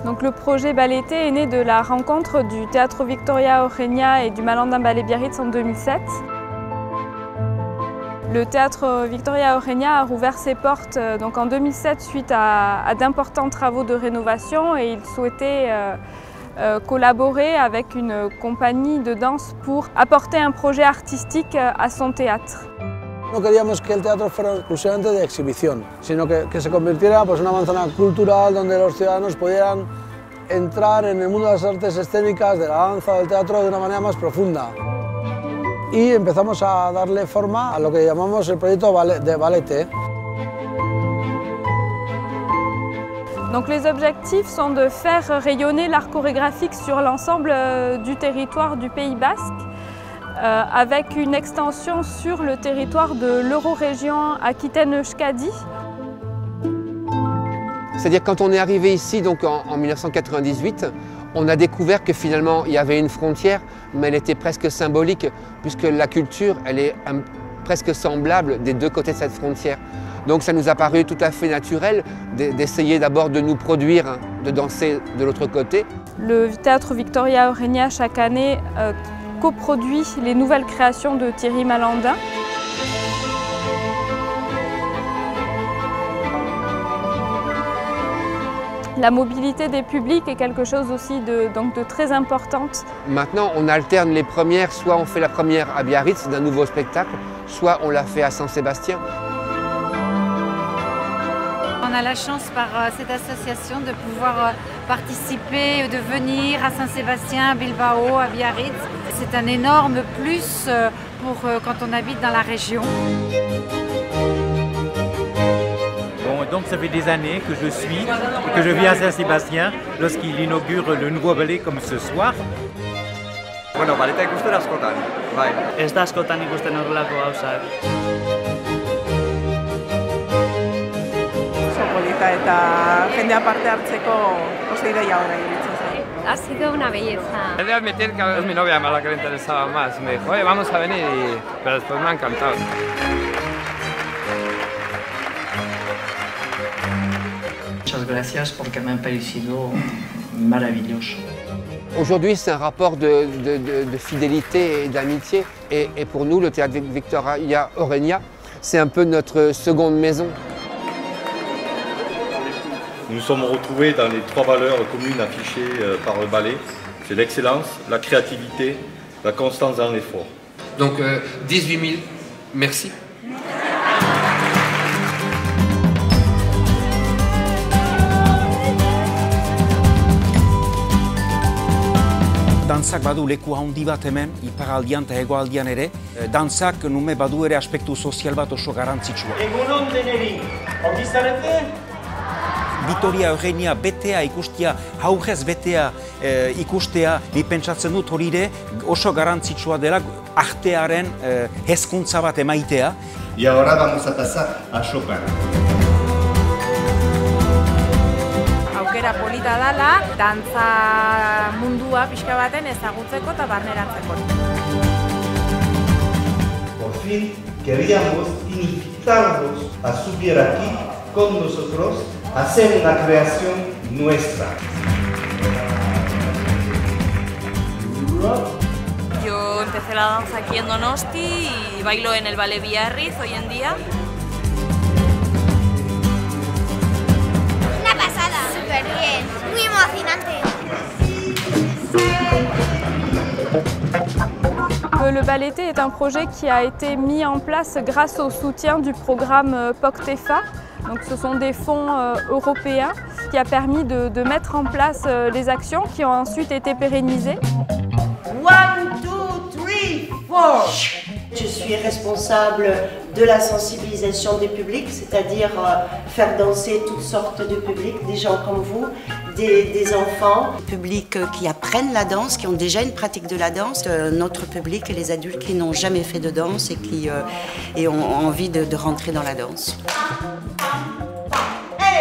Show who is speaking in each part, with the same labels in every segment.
Speaker 1: Donc le projet Balleté est né de la rencontre du Théâtre Victoria Eugenia et du Malandain Ballet Biarritz en 2007. Le Théâtre Victoria Eugenia a rouvert ses portes donc en 2007 suite à d'importants travaux de rénovation et il souhaitait collaborer avec une compagnie de danse pour apporter un projet artistique à son théâtre.
Speaker 2: No queríamos que el teatro fuera exclusivamente de exhibición, sino que se convirtiera pues, en una manzana cultural donde los ciudadanos pudieran entrar en el mundo de las artes escénicas, de la danza, del teatro de una manera más profunda. Y empezamos a darle forma a lo que llamamos el proyecto de Balleté.
Speaker 1: Donc les objectifs sont de faire rayonner l'art chorégraphique sur l'ensemble du territoire du Pays Basque, avec une extension sur le territoire de l'Eurorégion Aquitaine-Euskadi.
Speaker 3: C'est-à-dire quand on est arrivé ici donc en 1998, on a découvert que finalement il y avait une frontière, mais elle était presque symbolique, puisque la culture elle est presque semblable des deux côtés de cette frontière. Donc ça nous a paru tout à fait naturel d'essayer d'abord de nous produire, de danser de l'autre côté.
Speaker 1: Le Théâtre Victoria Eugenia chaque année coproduit les nouvelles créations de Thierry Malandain. La mobilité des publics est quelque chose aussi de très importante.
Speaker 3: Maintenant, on alterne les premières, soit on fait la première à Biarritz d'un nouveau spectacle, soit on l'a fait à Saint-Sébastien.
Speaker 4: On a la chance par cette association de pouvoir participer, de venir à Saint-Sébastien, à Bilbao, à Biarritz. C'est un énorme plus pour quand on habite dans la région.
Speaker 5: Bon, donc ça fait des années que je suis et que je viens à Saint-Sébastien lorsqu'il inaugure le nouveau ballet comme ce soir.
Speaker 6: Bueno, baleta ikusten askotan, bai.
Speaker 7: Ez da askotan ikusten horrelako gauzak.
Speaker 8: Polita eta jendea parte hartzeko oso ideia ona iruditzen zait.
Speaker 9: Ha sido una belleza.
Speaker 10: He de admitir que es mi novia a la que le interesaba más. Me dijo, oye, vamos a venir, pero después me ha encantado.
Speaker 7: Muchas gracias porque me ha parecido maravilloso.
Speaker 3: Aujourd'hui, c'est un rapport de fidélité et d'amitié. Et pour nous, le Théâtre Victoria Eugenia, c'est un peu notre seconde maison.
Speaker 11: Nous nous sommes retrouvés dans les trois valeurs communes affichées par le ballet. C'est l'excellence, la créativité, la constance dans l'effort.
Speaker 3: Donc 18 000, merci.
Speaker 12: Dantzak badu leku handi bat hemen, iparraldian eta hegoaldian ere. Dantzak nume badu ere aspektu sozial bat oso garrantzitsua.
Speaker 13: Egunon deneri, ongi zarete?
Speaker 12: Victoria Eugenia betea ikustea, haurrez betea ikustea, ni pentsatzen dut hori ere oso garrantzitsua dela artearen hezkuntza bat emaitea.
Speaker 13: Y ahora vamos a pasar a Chopin.
Speaker 4: Aukera polita dela, dantza mundua pixka baten ezagutzeko eta barneratzeko.
Speaker 13: Por fin queríamos invitarlos a subir aquí con nosotros a hacer una creación nuestra.
Speaker 9: Yo empecé la danza aquí en Donosti y bailo en el Ballet Biarritz hoy en día.
Speaker 14: Una pasada. Súper bien, muy emocionante.
Speaker 1: Le Balleté est un projet qui a été mis en place grâce au soutien du programme POCTEFA. Donc, ce sont des fonds européens qui a permis de mettre en place les actions qui ont ensuite été pérennisées.
Speaker 15: 1, 2, 3, 4. Je suis responsable de la sensibilisation des publics, c'est-à-dire faire danser toutes sortes de publics, des gens comme vous, des enfants.
Speaker 16: Publics qui apprennent la danse, qui ont déjà une pratique de la danse, notre public et les adultes qui n'ont jamais fait de danse et qui ont envie de rentrer dans la danse.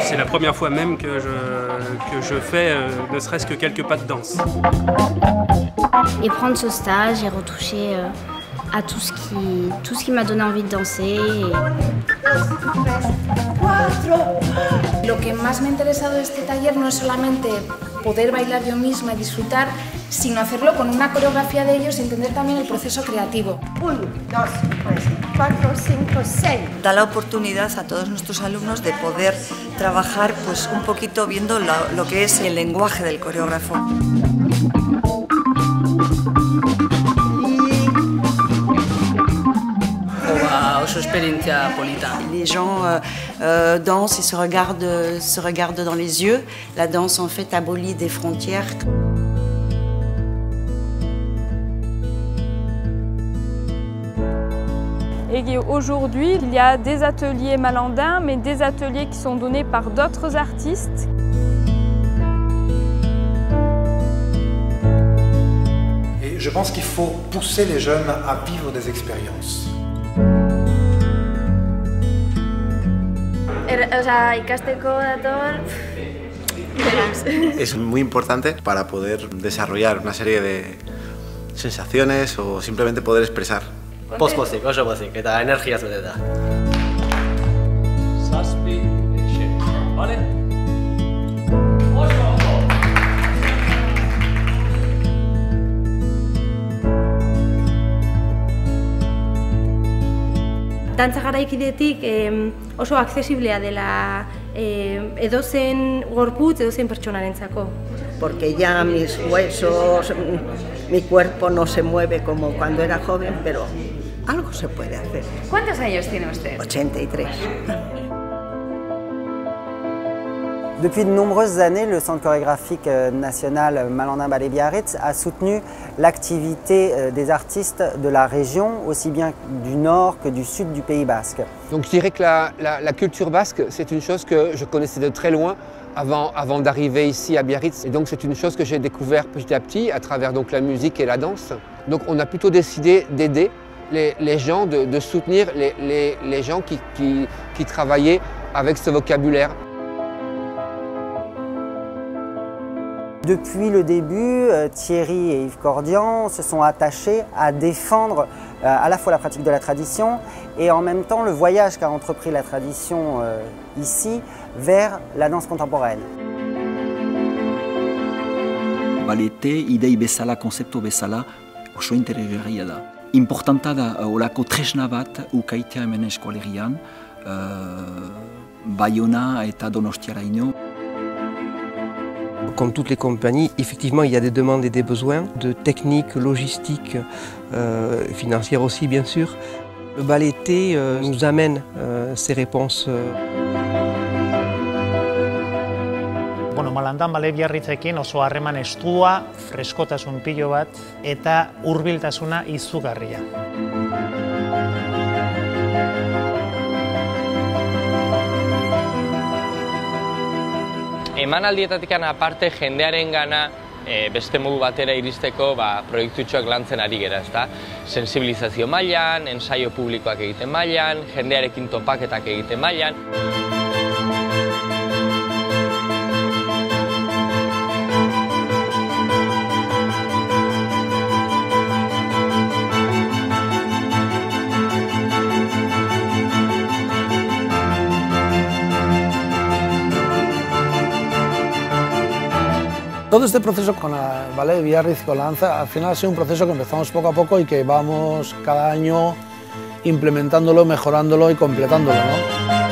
Speaker 17: C'est la première fois même que je fais ne serait-ce que quelques pas de danse.
Speaker 18: Et prendre ce stage et retoucher à tout ce qui m'a donné envie de danser.
Speaker 19: Lo que más me ha interesado de este taller no es solamente poder bailar yo misma y disfrutar, sino hacerlo con una coreografía de ellos y entender también el proceso creativo.
Speaker 15: 1, 2, 3, 4, 5, 6.
Speaker 20: Da la oportunidad a todos nuestros alumnos de poder trabajar pues, un poquito viendo lo que es el lenguaje del coreógrafo. Les gens dansent et se regardent dans les yeux. La danse en fait abolit des frontières.
Speaker 1: Et aujourd'hui, il y a des ateliers malandins, mais des ateliers qui sont donnés par d'autres artistes.
Speaker 21: Et je pense qu'il faut pousser les jeunes à vivre des expériences.
Speaker 22: Es muy importante para poder desarrollar una serie de sensaciones o simplemente poder expresar.
Speaker 23: Post-pozik, oso pozik, eta energiaz beteta.
Speaker 24: Zazpi, vale?
Speaker 25: Dantza garaikidetik oso aksesiblea dela edozein gorputz, edozein pertsonarentzako.
Speaker 26: Porque ya mis huesos, mi cuerpo no se mueve como cuando era joven, pero algo se puede hacer.
Speaker 27: ¿Cuántos años tiene usted?
Speaker 26: 83.
Speaker 28: Depuis de nombreuses années, le Centre chorégraphique national Malandin Ballet Biarritz a soutenu l'activité des artistes de la région, aussi bien du nord que du sud du Pays basque.
Speaker 3: Donc je dirais que la culture basque, c'est une chose que je connaissais de très loin avant d'arriver ici à Biarritz. Et donc c'est une chose que j'ai découvert petit à petit à travers donc, la musique et la danse. Donc on a plutôt décidé d'aider les gens, de soutenir les gens qui travaillaient avec ce vocabulaire.
Speaker 28: Depuis le début, Thierry et Yves Cordian se sont attachés à défendre à la fois la pratique de la tradition et en même temps le voyage qu'a entrepris la tradition ici vers la danse contemporaine.
Speaker 29: Balete idei bezala, konzeptu bezala oso interesgarria da. Importanta da olako tresna bat ukaitea hemen eskolegian, Bayona eta Donostiaraino.
Speaker 30: Comme toutes les compagnies, effectivement, il y a des demandes et des besoins de techniques, logistiques, financières aussi, bien sûr. Le ballet nous amène ces réponses.
Speaker 31: Bueno, Malandan Ballet Biarritzekin oso harreman estua, freskotasun pilo bat eta hurbiltasuna izugarria.
Speaker 32: Emanaldietatik aparte jendearen gana beste modu batera iristeko proiektutxoak lantzen ari gera, ezta? Sensibilizazio mailan, ensaio publikoak egiten mailan, jendearekin topaketak egiten mailan.
Speaker 2: Todo este proceso con el Ballet de Biarritz, con la danza, al final ha sido un proceso que empezamos poco a poco y que vamos cada año implementándolo, mejorándolo y completándolo, ¿no?